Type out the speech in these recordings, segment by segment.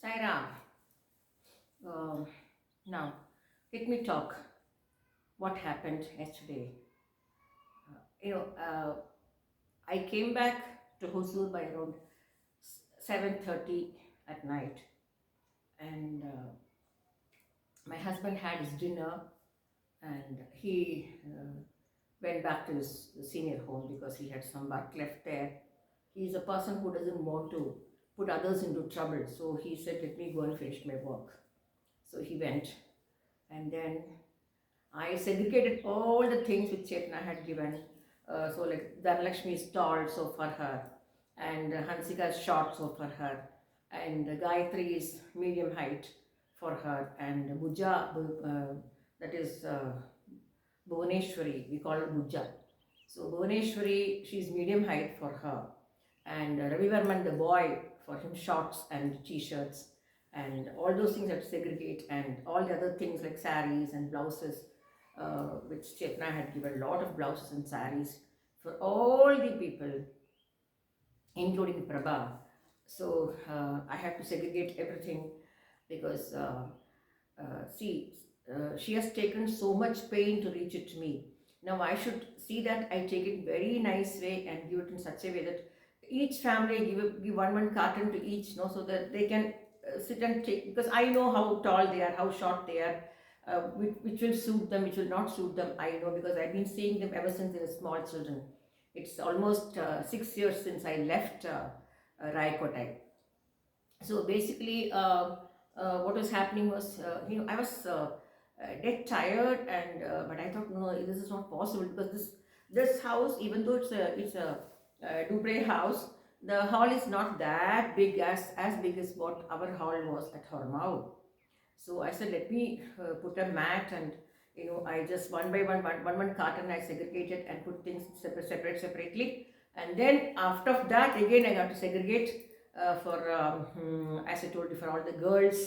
Saira, um, now let me talk what happened yesterday. You know, I came back to Hosur by around 7:30 at night, and my husband had his dinner, and he went back to his senior home because he had some work left there. He's a person who doesn't want to put others into trouble, so he said, "Let me go and finish my work." So he went, and then I segregated all the things which Chetna had given. So like Dhanalakshmi's tall, so for her, and Hansika's short, so for her, and Gayatri's medium height for her, and that is Bhuvaneshwari, we call her Bhuja. So Bhuvaneshwari, she's medium height for her, and Ravi Varman, the boy, for him shorts and t-shirts, and all those things have to segregate, and all the other things like saris and blouses, which Chetna had given a lot of blouses and saris for all the people, including Prabha. So I had to segregate everything because she has taken so much pain to reach it to me. Now I should see that I take it very nice way and give it in such a way that each family give one carton to each, no, so that they can sit and take, because I know how tall they are, how short they are, which will suit them, which will not suit them. I know because I've been seeing them ever since they were small children. It's almost 6 years since I left Raikotai. So basically, what was happening was, I was dead tired, and but I thought, no, this is not possible because this house, even though it's a Dubre house, the hall is not that big as big as what our hall was at Hormau. So I said, let me put a mat, and I just one by one carton I segregated and put things separately, and then after that again I got to segregate for as I told you, for all the girls,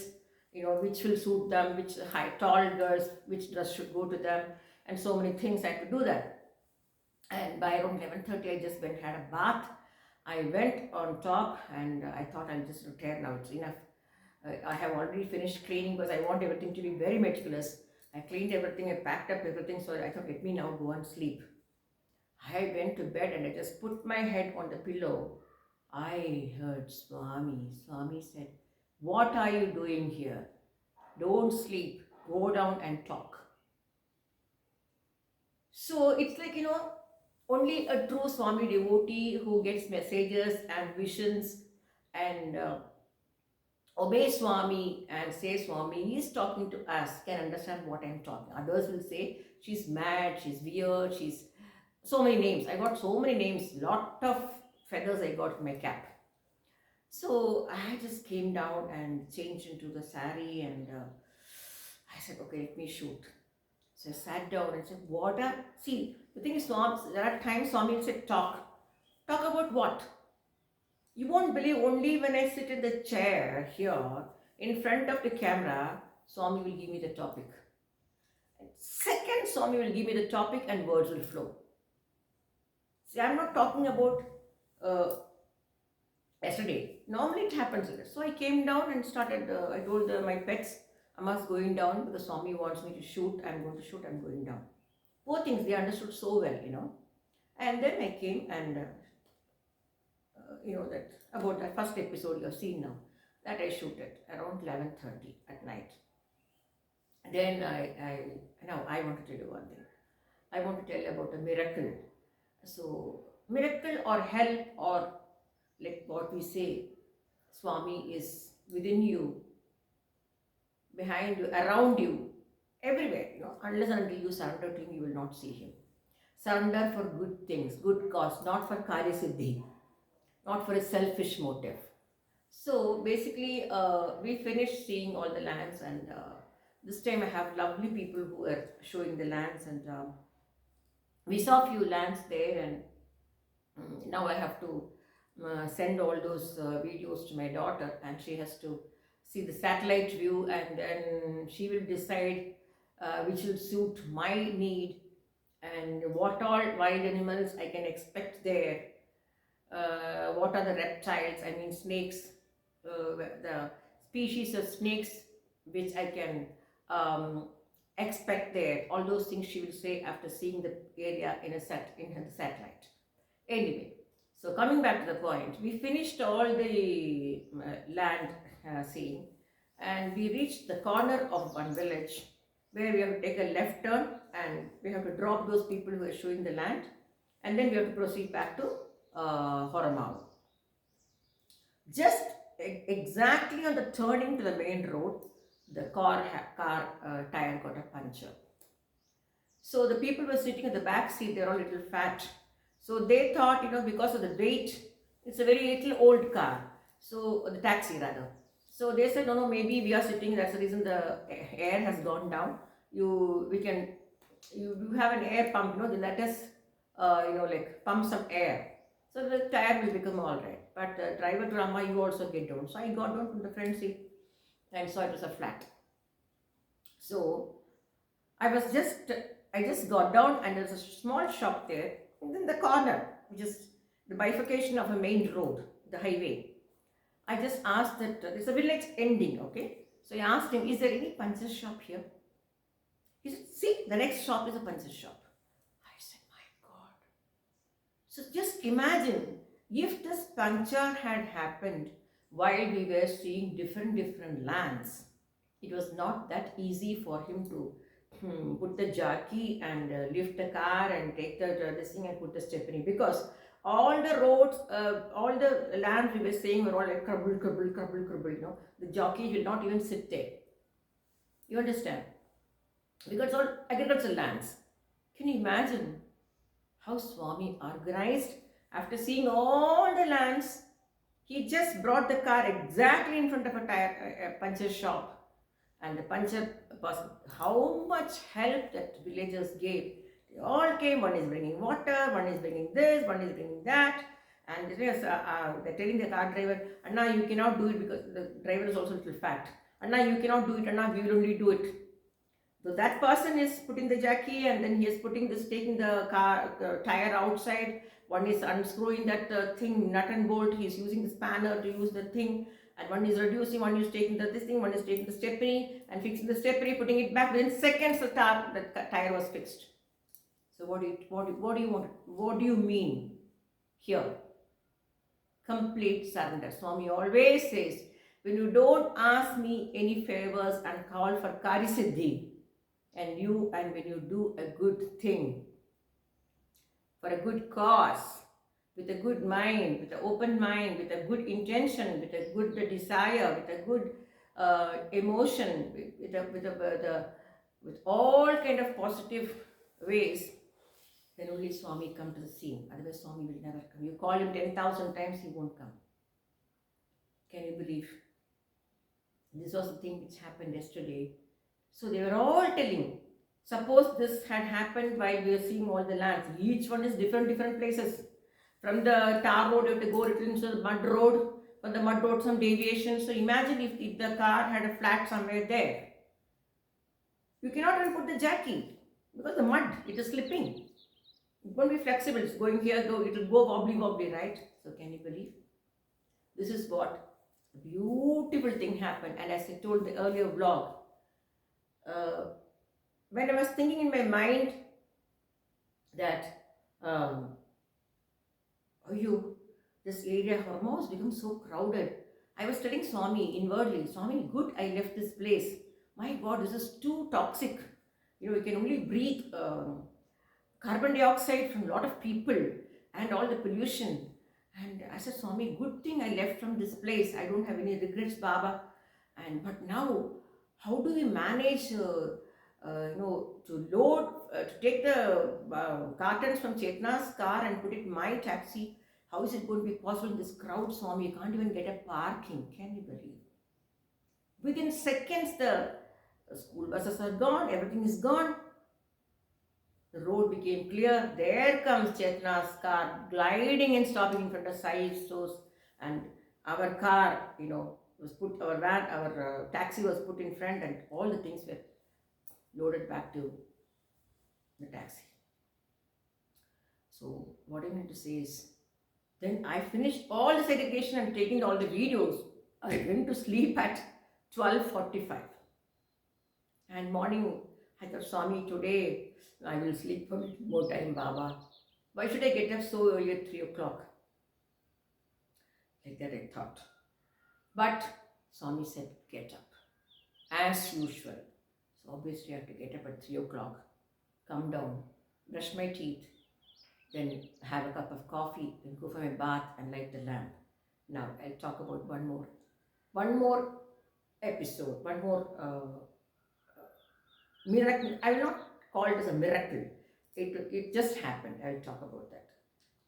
which will suit them, which high tall girls, which dress should go to them, and so many things I had to do that. And by around 11:30 I just went had a bath. I went on top, and I thought I'll just retire now, it's enough. I have already finished cleaning because I want everything to be very meticulous. I cleaned everything, I packed up everything, so I thought, let me now go and sleep. I went to bed and I just put my head on the pillow. I heard Swami. Swami said, "What are you doing here? Don't sleep. Go down and talk." So it's like, only a true Swami devotee who gets messages and visions and obey Swami and say Swami is talking to us can understand what I'm talking. Others will say she's mad, she's weird, she's so many names. I got so many names, lot of feathers I got in my cap. So I just came down and changed into the sari, and I said, okay, let me shoot. So I sat down and said, what are, see, the thing is, Swami, there are times Swami will say, talk. Talk about what? You won't believe, only when I sit in the chair here in front of the camera, Swami will give me the topic. And second, Swami will give me the topic and words will flow. See, I'm not talking about uh, yesterday. Normally it happens like that. So I came down and started, I told my pets, I must going down because Swami wants me to shoot. I'm going to shoot, I'm going down. Poor things, they understood so well. And then I came and that about the first episode you have seen now, that I shoot it around 11:30 at night. Then now I want to tell you one thing. I want to tell you about a miracle. So miracle or help, or like what we say, Swami is within you, behind you, around you, everywhere. Unless and until you surrender to him, you will not see him. Surrender for good things, good cause, not for karya siddhi, not for a selfish motive. So basically, we finished seeing all the lands, and this time I have lovely people who are showing the lands, and we saw a few lands there, and now I have to send all those videos to my daughter, and she has to see the satellite view, and then she will decide which will suit my need and what all wild animals I can expect there, what are the reptiles, I mean snakes, the species of snakes which I can um, expect there. All those things she will say after seeing the area in the satellite. Anyway, so coming back to the point, we finished all the land seeing, and we reached the corner of one village where we have to take a left turn and we have to drop those people who are showing the land, and then we have to proceed back to Horomau. Just exactly on the turning to the main road, the car tire got a puncture. So the people were sitting at the back seat, they're all a little fat. So they thought, because of the weight, it's a very little old car. So the taxi rather. So they said, no, maybe we are sitting, that's the reason the air has gone down. You have an air pump, they let us, like pump some air. So the tire will become all right. But the driver to Amma, you also get down. So I got down from the front seat and saw it was a flat. So I just got down and there's a small shop there, and then the corner, which is the bifurcation of a main road, the highway. I just asked that, there's a village ending, okay? So I asked him, is there any puncher shop here? He said, see, the next shop is a puncher shop. I said, my God. So just imagine, if this puncture had happened while we were seeing different lands, it was not that easy for him to put the jockey and lift the car and take this thing and put the stepney, because all the roads, all the lands we were saying were all like crumble, the jockey will not even sit there. You understand? Because it's all agricultural lands. Can you imagine how Swami organized? After seeing all the lands, he just brought the car exactly in front of a puncture shop. And the puncher person, how much help that villagers gave. They all came, one is bringing water, one is bringing this, one is bringing that. And they're telling the car driver, Anna, you cannot do it, because the driver is also a little fat. Anna, you cannot do it, Anna, we will only do it. So that person is putting the jockey, and then he is taking the car tire outside. One is unscrewing that thing, nut and bolt. He is using the spanner to use the thing. And one is reducing, one is taking this thing, one is taking the stepney and fixing the stepney, putting it back. Within seconds, the tire was fixed. So what do you mean here? Complete surrender. Swami always says, when you don't ask me any favors and call for karisiddhi, and when you do a good thing for a good cause, with a good mind, with an open mind, with a good intention, with a good desire, with a good emotion, with all kind of positive ways, then only Swami come to the scene. Otherwise Swami will never come. You call him 10,000 times, he won't come. Can you believe? This was the thing which happened yesterday. So they were all telling, suppose this had happened while we were seeing all the lands. Each one is different places. From the tar road, you have to go into the mud road. From the mud road, some deviation. So imagine if the car had a flat somewhere there. You cannot even put the jockey, because the mud, it is slipping. It won't be flexible. It's going here, it will go wobbly, right? So can you believe? This is what a beautiful thing happened. And as I told the earlier vlog, when I was thinking in my mind that this area Hormuz has become so crowded. I was telling Swami inwardly, Swami, good I left this place. My God, this is too toxic. We can only breathe carbon dioxide from a lot of people and all the pollution. And I said, Swami, good thing I left from this place. I don't have any regrets, Baba. But now, how do we manage to take the cartons from Chetna's car and put it in my taxi? How is it going to be possible in this crowd, Swami? You can't even get a parking. Can you believe? Within seconds, the school buses are gone. Everything is gone. The road became clear. There comes Chetna's car gliding and stopping in front of Sai stores. And our car, was put, our taxi was put in front, and all the things were loaded back to the taxi. So what I mean to say is, then I finished all the segregation and taking all the videos. I went to sleep at 12:45. And morning, I thought, Swami, today I will sleep for a little more time, Baba. Why should I get up so early at 3 o'clock? Like that I thought. But Swami said, get up. As usual. So obviously I have to get up at 3 o'clock, come down, brush my teeth, then have a cup of coffee, then go for my bath and light the lamp. Now I'll talk about one more episode, one more miracle. I will not call it as a miracle. It just happened. I'll talk about that.